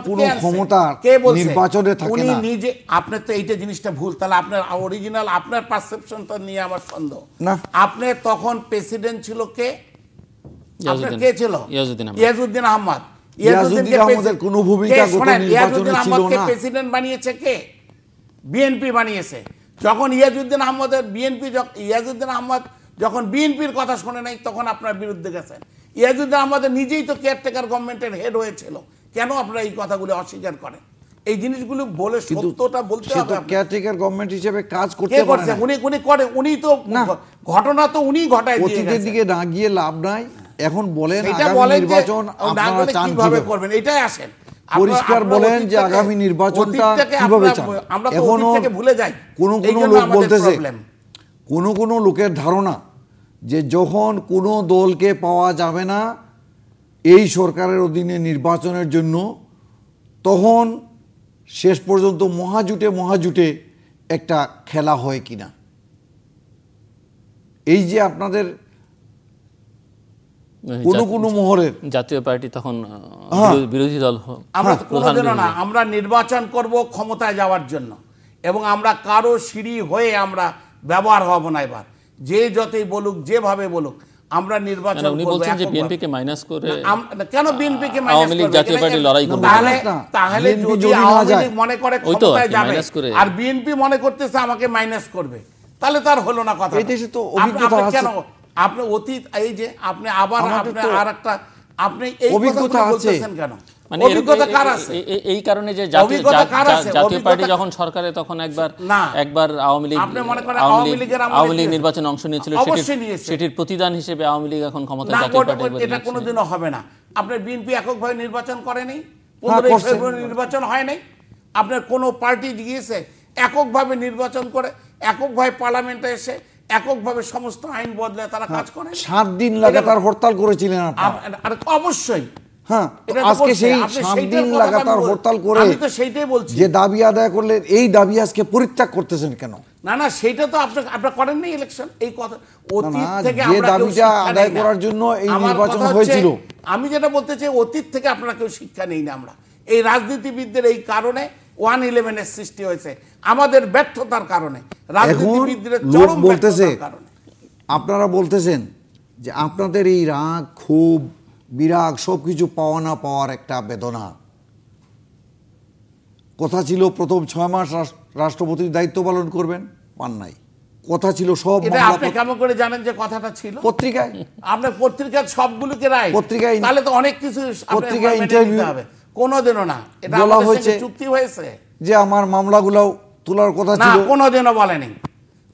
কোনো ক্ষমতা নির্বাচনে থাকে উনি না। নিজে, আপনার তো এইটা জিনিসটা ভুল। তাহলে আপনার অরিজিনাল আপনার পারসেপশনটা নিয়ে আমার সন্দেহ। না, আপনার তখন প্রেসিডেন্ট ছিল কে? আপনার কে ছিল? ইয়াজউদ্দিন আহমদ। ইয়াজউদ্দিন আহমদের কোনো ভূমিকা গত নির্বাচনে ছিল না। প্রেসিডেন্ট বানিয়েছে কে? বিএনপি বানিয়েছে। যখন ইয়াজউদ্দিন আহমদ যখন বিএনপির কথা শুনে নাই তখন আপনার বিরুদ্ধে গেছেন। ইয়াজউদ্দিন আহমদ নিজেই তো কেয়ারটেকার গভর্নমেন্টের হেড হয়েছিল। কেন আপনারা এই কথাগুলো অস্বীকার করেন? এই জিনিসগুলো বলে সত্যটা বলতে হবে। কেয়ারটেকার গভর্নমেন্ট হিসেবে কাজ করতে পারে না। উনি করে, উনি তো ঘটনা তো উনি ঘটায় দিয়ে গেছেন। অতীতের দিকে না গিয়ে লাভ নাই। এখন বলেন আগামী নির্বাচন আপনারা চান কিভাবে করবেন, এটাই আসেন পরিষ্কার বলেন যে আগামী নির্বাচনটা কিভাবে চান। এখনো ভুলে যাই। কোন লোক বলতেছে, কোন লোকের ধারণা যে যখন কোনো দলকে পাওয়া যাবে না এই সরকারের অধীনে নির্বাচনের জন্য, তখন শেষ পর্যন্ত মহাজুটে একটা খেলা হয় কিনা। এই যে আপনাদের কোন মহলের জাতীয় পার্টি তখন বিরোধী দল, আমরা নির্বাচন করব ক্ষমতায় যাওয়ার জন্য, এবং আমরা কারো সিঁড়ি হয়ে আমরা ব্যবহার হব না। এবার যে যতই বলুক, যেভাবে বলুক, আমরা নির্বাচন করব। উনি বলছেন যে বিএনপি কে মাইনাস করে, কেন বিএনপি কে মাইনাস আওয়ামী লীগ জাতীয় পার্টি লড়াই করবে? তাহলে যদি আওয়ামী লীগ মনে করে ক্ষমতায় যাবে আর বিএনপি মনে করতেছে আমাকে মাইনাস করবে, তাহলে তার হলো না কথা। কেন আপনি অতীত, এই যে আপনি আবার আরেকটা আপনি এই অভিজ্ঞতা বলতেছেন কেন? মানে অভিজ্ঞতা কার আছে? এই কারণে যে জাতীয় পার্টি যখন সরকারে তখন একবার আওয়ামী লীগ নির্বাচনে অংশ নিয়েছিল, সেটির প্রতিদান হিসেবে আওয়ামী লীগ এখন ক্ষমতায়, জাতীয় পার্টি এটা কোনোদিনও হবে না। আপনার বিএনপি এককভাবে নির্বাচন করেনি, 15 ফেব্রুয়ারি নির্বাচন হয় নাই। আপনার কোন পার্টি গিয়েছে এককভাবে নির্বাচন করে, এককভাবে পার্লামেন্টে এসে এককভাবে সমস্ত আইন বদলে তারা কাজ করে? 7 দিন লাগাতার হরতাল করেছিলেন আপনারা। অবশ্যই। হ্যাঁ, আজকে সেই 7 দিন লাগাতার হরতাল করে আমি তো সেইটাই বলছি, যে দাবি আদায় করলেন, এই দাবি আজকে পরিত্যাগ করতেছেন কেন? না, সেটা তো আপনারা করেন না ইলেকশন। এই কথা অতীত থেকে যে দাবিটা আদায় করার জন্য এই নির্বাচন হয়েছিল। আমি যেটা বলতে চাই, অতীত থেকে আপনারা কেউ শিক্ষা নেই না। আমরা এই রাজনীতিবিদদের এই কারণে 111 এর সৃষ্টি হয়েছে, আমাদের ব্যর্থতার কারণে, রাজনীতিবিদদের চরম ব্যর্থতার কারণে। আপনারা বলতেছেন যে আপনাদের এই রাগ, ক্ষোভ, বিরাগ সবকিছু পাওয়া না পাওয়ার একটা বেদনা। কথা ছিল প্রথম 6 মাস রাষ্ট্রপতির দায়িত্ব পালন করবেন, পান নাই। কথা ছিল সব। আপনি কেমন করে জানেন যে কথাটা ছিল? পত্রিকায়। আপনার পত্রিকায় সবগুলোকে রায় পত্রিকায়, তাহলে তো অনেক কিছু পত্রিকায় ইন্টারভিউ হবে। কোনোদিনও না এটা বলা হয়েছে, চুক্তি হয়েছে যে আমার মামলাগুলো তোলার কথা ছিল। না, কোনোদিনও বলেনি।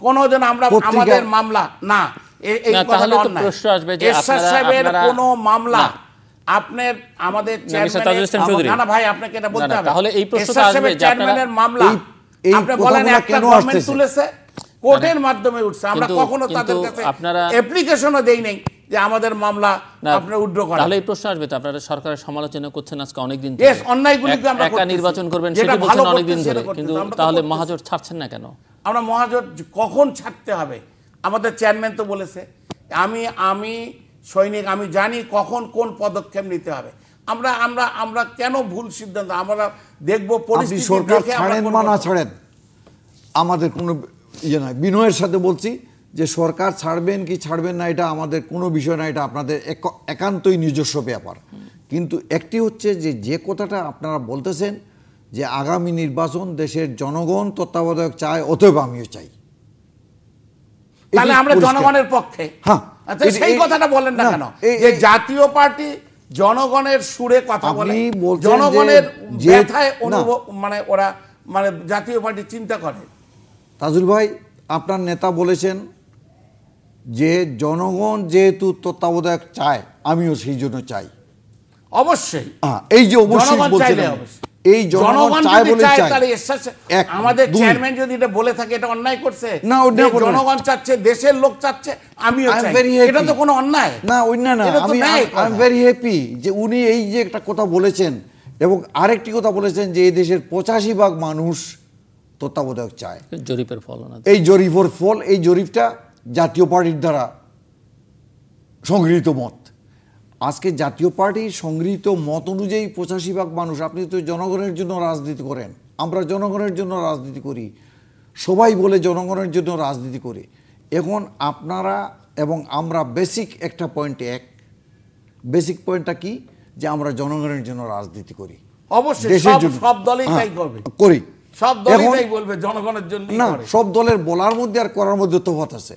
কোনোদিন আমরা আমাদের মামলা না, এই তাহলে তো প্রশ্ন আসবে যে আপনারা কোনো মামলা আপনার আমাদের চেয়ারম্যান, না ভাই আপনাকে এটা বলতে হবে। তাহলে এই প্রশ্নটা আসবে যে চেয়ারম্যানের মামলা আপনি বলেন একটা গভর্নমেন্ট তুলেছে, কোর্টের মাধ্যমে উঠছে, আমরা কখনো তাদের কাছে অ্যাপ্লিকেশনও দেই নাই যে আমাদের মামলা আপনারা উইথড্র করেন। তাহলে এই প্রশ্ন আসবে তো, আপনারা সরকারের সমালোচনা করছেন আজকে অনেকদিন ধরে, অন্যায়গুলোকে আমরা একা নির্বাচন করবেন সেটা বলছেন অনেকদিন ধরে, কিন্তু তাহলে মহাজোট ছাড়ছেন না কেন? আমরা মহাজোট কখন ছাড়তে হবে? আমাদের চেয়ারম্যান তো বলেছে, আমি সৈনিক, আমি জানি কখন কোন পদক্ষেপ নিতে হবে। আমরা কেন ভুল সিদ্ধান্ত? আমরা দেখব পরিস্থিতি সরকার ছাড়েন বা না ছাড়েন, আমাদের কোনো ইয়ে নয়। বিনয়ের সাথে বলছি যে সরকার ছাড়বেন কি ছাড়বেন না এটা আমাদের কোনো বিষয় না, এটা আপনাদের একান্তই নিজস্ব ব্যাপার। কিন্তু একটি হচ্ছে যে কথাটা আপনারা বলতেছেন যে আগামী নির্বাচন দেশের জনগণ তত্ত্বাবধায়ক চায়, অতএব আমিও চাই। তাহলে আমরা জনগণের পক্ষে। হ্যাঁ, সেই কথাটা বলেন না কেন? যে জাতীয় পার্টি জনগণের সুরে কথা বলে, জনগণের ব্যথায় অনুভব, মানে ওরা মানে জাতীয় পার্টি চিন্তা করে। তাজুল ভাই, আপনার নেতা বলেছেন যে জনগণ যেহেতু তত্ত্বাবধায়ক চায়, আমিও সেই জন্য চাই। অবশ্যই। এই যে অবশ্যই বলছেন, এই জনগণ চায় বলে চায়। তাহলে আমাদের চেয়ারম্যান যদি এটা বলে থাকে এটা অন্যায় করছে না? জনগণ চাচ্ছে, দেশের লোক চাচ্ছে, আমিও চাই, এটা তো কোনো অন্যায় না। অন্যায় না। আমি আই এম ভেরি হ্যাপি যে উনি এই যে একটা কথা বলেছেন, এবং আরেকটি কথা বলেছেন যে এই দেশের 85% মানুষ তত্ত্বাবধায়ক চায়। জরিপের ফল, এই জরিপের ফল, এই জরিপটা জাতীয় পার্টির দ্বারা সংগৃহীত মত। আজকে জাতীয় পার্টির সংগৃহীত মত অনুযায়ী 85% মানুষ, আপনি তো জনগণের জন্য রাজনীতি করেন, আমরা জনগণের জন্য রাজনীতি করি, সবাই বলে জনগণের জন্য রাজনীতি করি। এখন আপনারা এবং আমরা বেসিক একটা পয়েন্টে এক। বেসিক পয়েন্টটা কি? যে আমরা জনগণের জন্য রাজনীতি করি। অবশ্যই সব দলই তাই করবে, করি, সব দলই তাই বলবে জনগণের জন্য। না, সব দলের বলার মধ্যে আর করার মধ্যে তফাৎ আছে।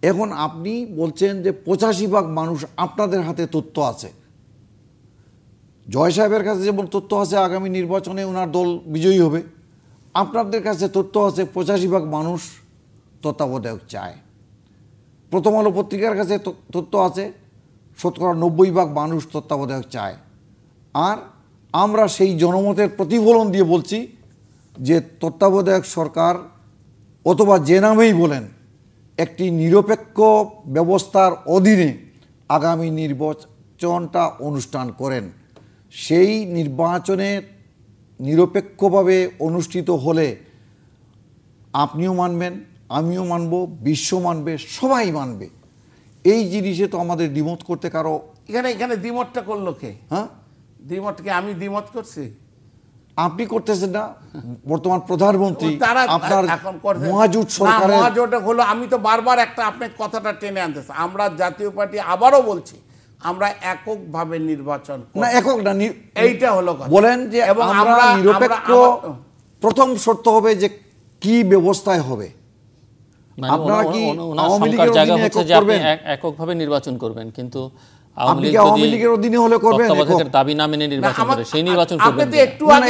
এখন আপনি বলছেন যে 85% মানুষ, আপনাদের হাতে তথ্য আছে, জয় সাহেবের কাছে যেমন তথ্য আছে আগামী নির্বাচনে ওনার দল বিজয়ী হবে, আপনাদের কাছে তথ্য আছে 85% মানুষ তত্ত্বাবধায়ক চায়। প্রথম আলো পত্রিকার কাছে তথ্য আছে 90% মানুষ তত্ত্বাবধায়ক চায়। আর আমরা সেই জনমতের প্রতিফলন দিয়ে বলছি যে তত্ত্বাবধায়ক সরকার, অথবা যে নামেই বলেন, একটি নিরপেক্ষ ব্যবস্থার অধীনে আগামী নির্বাচনটা অনুষ্ঠান করেন। সেই নির্বাচনে নিরপেক্ষভাবে অনুষ্ঠিত হলে আপনিও মানবেন, আমিও মানব, বিশ্ব মানবে, সবাই মানবে। এই জিনিসে তো আমাদের দ্বিমত করতে কারো এখানে দ্বিমতটা করলো কে? হ্যাঁ, দ্বিমতকে আমি দ্বিমত করছি, আপনি করতেছেন না। বর্তমান প্রধানমন্ত্রী আপনার মহাজোট সরকারের মহাজোট হলো। আমি তো বারবার একটা আপনার কথাটা টেনে আনতেছি, আমরা জাতীয় পার্টি আবারও বলছি আমরা এককভাবে নির্বাচন না, একক না, এইটা হলো কথা। বলেন যে আমরা নিরপেক্ষ, প্রথম শর্ত হবে যে কি ব্যবস্থায় হবে। আপনারা কি আওয়ামী লীগের অধীনে এককভাবে নির্বাচন করবেন, কিন্তু আপনি কি আওয়ামী লীগের অধীনে হলে করবেন? দাবি না মেনে নির্বাচন করে সেই নির্বাচন করবেন।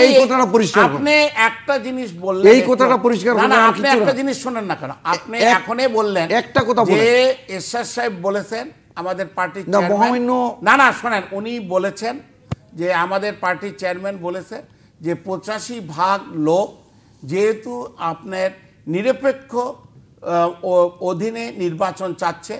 এই কথাটা পরিষ্কার, আপনি একটা জিনিস বললেন, এই কথাটা পরিষ্কার করুন। আপনি একটা জিনিস শুনেন না কেন? আপনি এখনই বললেন একটা কথা বলেন যে এরশাদ সাহেব বলেছেন আমাদের পার্টির চেয়ারম্যান, না শোনেন, উনি বলেছেন যে আমাদের পার্টির চেয়ারম্যান বলেছে যে 85% লোক যেহেতু আপনার নিরপেক্ষ অধীনে নির্বাচন চাচ্ছে,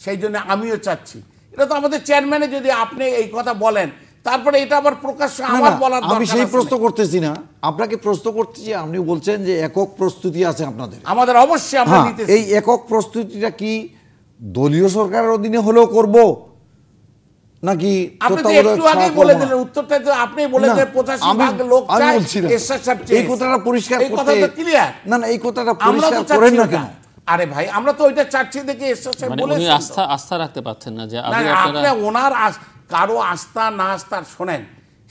সেই জন্য আমিও চাচ্ছি। এটা তো আমাদের চেয়ারম্যানে, যদি আপনি এই কথা বলেন তারপরে এটা আবার প্রকাশ্যে আমার বলার দরকার। আমি সেই প্রশ্ন করতেছি না, আপনাকে প্রশ্ন করতেছি। আপনি বলছেন যে একক প্রস্তুতি আছে আপনাদের, আমাদের অবশ্যই আমরা নিতেছি। এই একক প্রস্তুতিটা কি দলীয় সরকারের অধীনে হলেও করব নাকি? আপনি তো একটু আগে বলে দিলেন উত্তরটা, তো আপনি বলে যে 85% লোক চায় এরশাদ সাহেব চায়। এই কথাটা পরিষ্কার করতে, এই কথাটা ক্লিয়ার। না এই কথাটা পরিষ্কার করেন না কেন? আরে ভাই, আমরা তো ওইটা চাচ্ছি দেখে এরশাদ সাহেব বলেছেন। উনি আস্থা রাখতে পারছেন না যে আপনি ওনার কারো আস্থা না আস্থার শোনেন,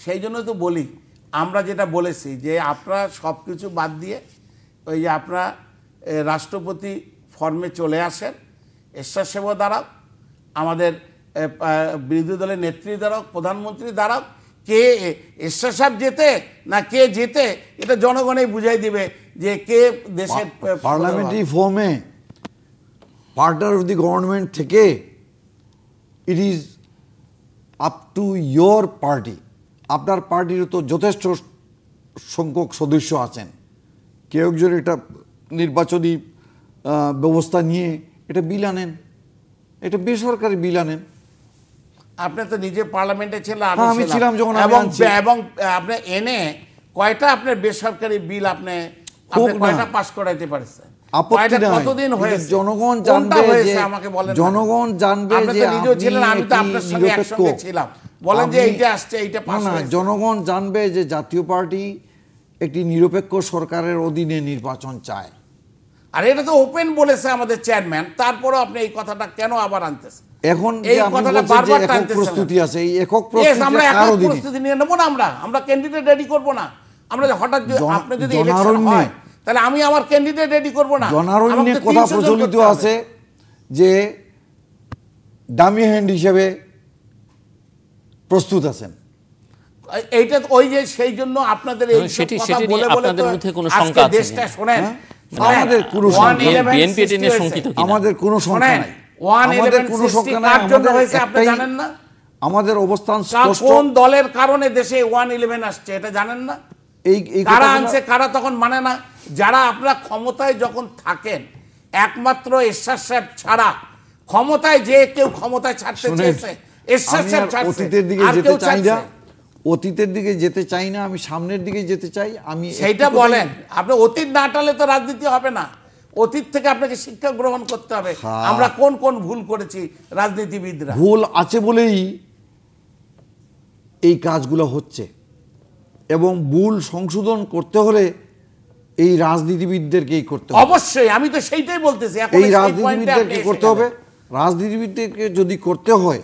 সেই জন্য তো বলি আমরা যেটা বলেছি যে আপনারা সব কিছু বাদ দিয়ে ওই যে আপনারা রাষ্ট্রপতি ফর্মে চলে আসেন, এরশাদ সাহেবও দাঁড়াও, আমাদের বিরোধী দলের নেত্রী দাঁড়াও, প্রধানমন্ত্রী দাঁড়াও, কে এরশাদ সাহেব যেতে না কে যেতে এটা জনগণই বুঝাই দিবে যে কে দেশের পার্লামেন্টারি ফর্মে পার্টনার অফ দি গভর্নমেন্ট থেকে it is up to your party. আপনার পার্টির তো যথেষ্ট সংখ্যক সদস্য আছেন, কেউ একজন একটা নির্বাচনী ব্যবস্থা নিয়ে এটা বিল আনেন, এটা বেসরকারি বিল আনেন। আপনি তো নিজে পার্লামেন্টে ছিলেন, আমি ছিলাম যখন, এবং আপনি এনে কয়টা আপনার বেসরকারি বিল আপনি কয়টা পাস করাইতে পারছেন? কতদিন হয়েছে? জনগণ জানবে যে, আমাকে বলেন, জনগণ জানবে যে নিজেও ছিলেন, আমি তো আপনার সঙ্গে একসঙ্গে ছিলাম। বলেন যে এইটা আসছে, এইটা পাস হয়েছে। জনগণ জানবে যে জাতীয় পার্টি একটি নিরপেক্ষ সরকারের অধীনে নির্বাচন চায়। আর এটা তো ওপেন বলেছে আমাদের চেয়ারম্যান, তারপরও আপনি এই কথাটা কেন আবার আনতেছেন? এখন এই কথাটা বারবার একক প্রস্তুতি আছে, এই একক প্রস্তুতি আমরা একক প্রস্তুতি নিয়ে নেব না, আমরা ক্যান্ডিডেট রেডি করব না। আমরা হঠাৎ আপনি যদি ইলেকশন হয় তাহলে আমি আমার ক্যান্ডিডেট রেডি করব না। জনারণ্যে কথা প্রচলিত আছে যে ডামি হ্যান্ড হিসেবে প্রস্তুত আছেন। এইটা ওই যে সেই জন্য আপনাদের এই কথা বলে বলে আপনাদের মধ্যে কোনো শঙ্কা আছে? দেশটা শুনেন, আমাদের কোনো বিএনপি এটি নিয়ে শঙ্কিত কিনা? আমাদের কোনো শঙ্কা নাই, আমাদের কোনো শঙ্কা নাই। আপনি জানেন না আমাদের অবস্থান স্পষ্ট। কোন দলের কারণে দেশে 111 আসছে এটা জানেন না? এই কারা আনছে, কারা তখন মানে না? যারা আপনারা ক্ষমতায় যখন থাকেন, একমাত্র এরশাদ সাহেব ছাড়া ক্ষমতায় যে কেউ ক্ষমতায় ছাড়তে চেয়েছে, এরশাদ সাহেব ছাড়ছে, অতীতের দিকে আর যেতে কেউ চাই না, ছাড়ছে? অতীতের দিকে যেতে চাই না, আমি সামনের দিকে যেতে চাই। আমি সেইটা বলেন। আপনি অতীত না টালে তো রাজনীতি হবে না। অতীত থেকে আপনাকে শিক্ষা গ্রহণ করতে হবে। আমরা কোন কোন ভুল করেছি রাজনীতিবিদরা। ভুল আছে বলেই এই কাজগুলো হচ্ছে, এবং ভুল সংশোধন করতে হলে এই রাজনীতিবিদদেরকেই করতে হবে। অবশ্যই, আমি তো সেইটাই বলতেছি। এই রাজনীতিবিদদেরকে করতে হবে। রাজনীতিবিদদেরকে যদি করতে হয়,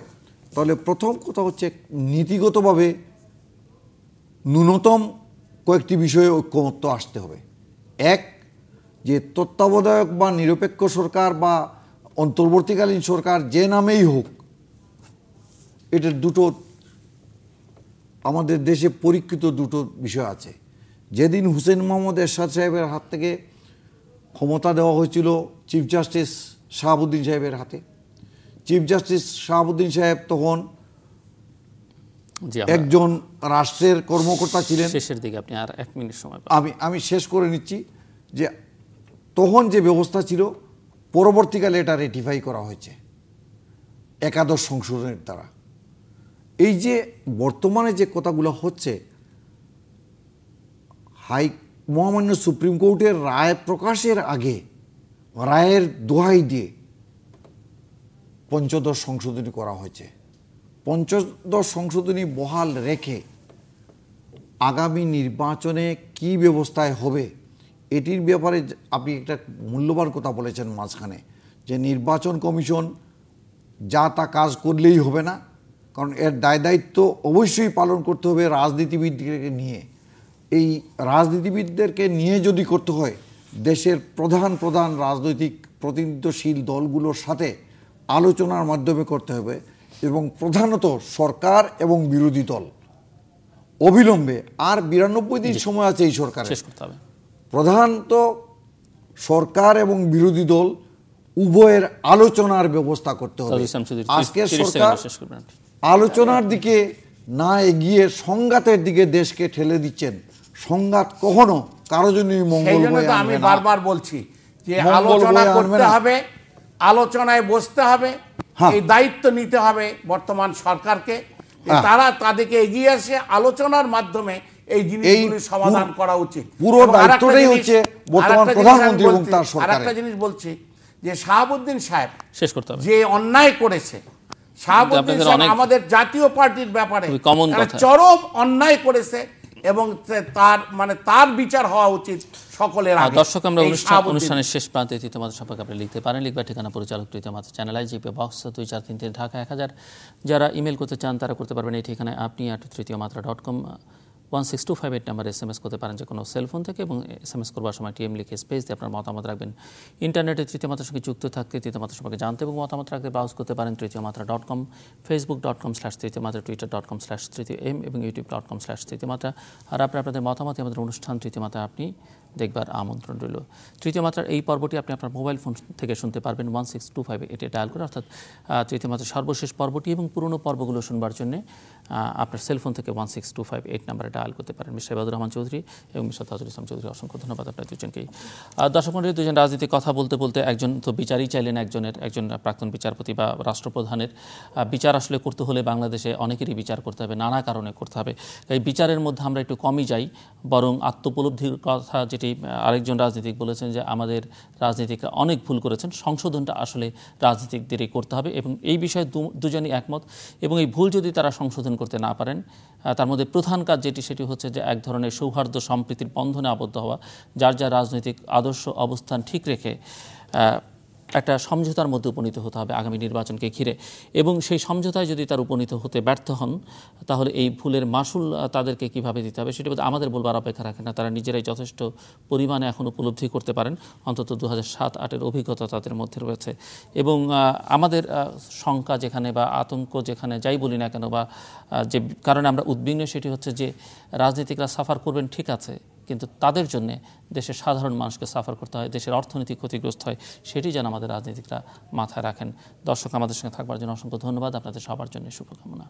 তাহলে প্রথম কথা হচ্ছে নীতিগতভাবে ন্যূনতম কয়েকটি বিষয়ে ঐক্যমত্য আসতে হবে। এক, যে তত্ত্বাবধায়ক বা নিরপেক্ষ সরকার বা অন্তর্বর্তীকালীন সরকার যে নামেই হোক, এটার দুটো আমাদের দেশে পরীক্ষিত দুটো বিষয় আছে। যেদিন হুসেইন মোহাম্মদ এরশাদ সাহেবের হাত থেকে ক্ষমতা দেওয়া হয়েছিল চিফ জাস্টিস শাহাবুদ্দিন সাহেবের হাতে, চিফ জাস্টিস শাহাবুদ্দিন সাহেব তখন একজন রাষ্ট্রের কর্মকর্তা ছিলেন। শেষের দিকে আপনি আর 1 মিনিট সময় আমি শেষ করে নিচ্ছি, যে তখন যে ব্যবস্থা ছিল, পরবর্তীকালে এটা রেটিফাই করা হয়েছে একাদশ সংশোধনের দ্বারা। এই যে বর্তমানে যে কথাগুলো হচ্ছে, মহামান্য সুপ্রিম কোর্টের রায় প্রকাশের আগে রায়ের দোহাই দিয়ে পঞ্চদশ সংশোধনী করা হয়েছে। পঞ্চদশ সংশোধনী বহাল রেখে আগামী নির্বাচনে কি ব্যবস্থায় হবে, এটির ব্যাপারে আপনি একটা মূল্যবান কথা বলেছেন মাঝখানে, যে নির্বাচন কমিশন যা তা কাজ করলেই হবে না, কারণ এর দায় দায়িত্ব অবশ্যই পালন করতে হবে রাজনীতিবিদদেরকে নিয়ে। এই রাজনীতিবিদদেরকে নিয়ে যদি করতে হয়, দেশের প্রধান প্রধান রাজনৈতিক প্রতিনিধিত্বশীল দলগুলোর সাথে আলোচনার মাধ্যমে করতে হবে, এবং প্রধানত সরকার এবং বিরোধী দল অবিলম্বে, আর 92 দিন সময় আছে এই সরকারের, শেষ করতে হবে। প্রধানত সরকার এবং বিরোধী দল উভয়ের আলোচনার ব্যবস্থা করতে হবে। আজকের সরকার আলোচনার দিকে না এগিয়ে সংঘাতের দিকে দেশকে ঠেলে দিচ্ছেন। সংঘাত কখনো কারো জন্যই মঙ্গল বয়ে আনবে না। আমি বারবার বলছি যে আলোচনা করতে হবে, আলোচনায় বসতে হবে, এই দায়িত্ব নিতে হবে বর্তমান সরকারকে। তারা তাদেরকে এগিয়ে আসে আলোচনার মাধ্যমে এই জিনিসগুলি সমাধান করা উচিত। পুরো দায়িত্বটাই হচ্ছে বর্তমান প্রধানমন্ত্রী এবং তার সরকার। আরেকটা জিনিস বলছি, যে শাহাবুদ্দিন সাহেব শেষ করতে হবে, যে অন্যায় করেছে, শাহাবুদ্দিন সাহেব আমাদের জাতীয় পার্টির ব্যাপারে চরম অন্যায় করেছে, এবং তার বিচার হওয়া উচিত সকলের আগে। দর্শক, আমরা অনুষ্ঠানের শেষ প্রান্তে তৃতীয় মাত্রা সম্পর্কে আপনি লিখতে পারেন। লিখবার ঠিকানা পরিচালক তৃতীয় মাত্রা, চ্যানেল IGP বক্স 2433 ঢাকা 1000। যারা ইমেল করতে চান তারা করতে পারবেন এই ঠিকানায়। আপনি @তৃতীয়মাত্রা.com 16258 নাম্বারে SMS করতে পারেন যে কোনো সেলফোন থেকে, এবং SMS করবার সময় TM লিখে স্পেস দিয়ে আপনার মতামত রাখবেন। ইন্টারনেটে তৃতীয় মাত্রার সঙ্গে যুক্ত থাকতে, তৃতীয় মাত্রা সম্পর্কে জানতে এবং মতামত রাখতে ব্রাউজ করতে পারেন তৃতীয়মাত্রা.com, facebook.com/তৃতীয়মাত্রা, twitter.com/তৃতীয়ম এবং youtube.com/তৃতীয়মাত্রা। আর আপনাদের মতামত আমাদের অনুষ্ঠান তৃতীয় মাত্রা আপনি দেখবার আমন্ত্রণ রইল। তৃতীয় মাত্রার এই পর্বটি আপনি আপনার মোবাইল ফোন থেকে শুনতে পারবেন 1625 এটি ডায়াল করে, অর্থাৎ তৃতীয় মাত্রার সর্বশেষ পর্বটি এবং পুরনো পর্বগুলো শুনবার জন্য আপনার সেলফোন থেকে 16258 নাম্বারে ডায়াল করতে পারেন। মিস্টার ইবাদুর রহমান চৌধুরী এবং মিস্টার তাজুল ইসলাম চৌধুরী, অসংখ্য ধন্যবাদ আপনার দুজনকেই। দর্শক মণ্ডলী, দুজন রাজনীতির কথা বলতে বলতে একজন তো বিচারই চাইলেন, একজন প্রাক্তন বিচারপতি বা রাষ্ট্রপ্রধানের বিচার আসলে করতে হলে বাংলাদেশে অনেকেরই বিচার করতে হবে, নানা কারণে করতে হবে। এই বিচারের মধ্যে আমরা একটু কমই যাই, বরং আত্মোপলব্ধির কথা যেটি আরেকজন রাজনীতিক বলেছেন যে আমাদের রাজনীতিকরা অনেক ভুল করেছেন, সংশোধনটা আসলে রাজনীতিকদেরই করতে হবে, এবং এই বিষয়ে দুজনই একমত। এবং এই ভুল যদি তারা সংশোধন করতে না পারেন, তার মধ্যে প্রধান কাজ সেটি হচ্ছে যে এক ধরনের সৌহার্দ্য সম্প্রীতির বন্ধনে আবদ্ধ হওয়া, যার রাজনৈতিক আদর্শ অবস্থান ঠিক রেখে একটা সমঝোতার মধ্যে উপনীত হতে হবে আগামী নির্বাচনকে ঘিরে। এবং সেই সমঝোতায় যদি তার উপনীত হতে ব্যর্থ হন, তাহলে এই ভুলের মাসুল তাদেরকে কিভাবে দিতে হবে সেটি আমাদের বলবার অপেক্ষা রাখে না। তারা নিজেরাই যথেষ্ট পরিমাণে এখন উপলব্ধি করতে পারেন, অন্তত 2007-08 অভিজ্ঞতা তাদের মধ্যে রয়েছে। এবং আমাদের শঙ্কা যেখানে বা আতঙ্ক যেখানে যাই বলি না কেন, বা যে কারণে আমরা উদ্বিগ্ন, সেটি হচ্ছে যে রাজনীতিকরা সাফার করবেন ঠিক আছে, কিন্তু তাদের জন্য দেশের সাধারণ মানুষকে সাফার করতে হয়, দেশের অর্থনীতি ক্ষতিগ্রস্ত হয়, সেটি যেন আমাদের রাজনীতিকরা মাথায় রাখেন। দর্শক, আমাদের সঙ্গে থাকবার জন্য অসংখ্য ধন্যবাদ। আপনাদের সবার জন্য শুভকামনা।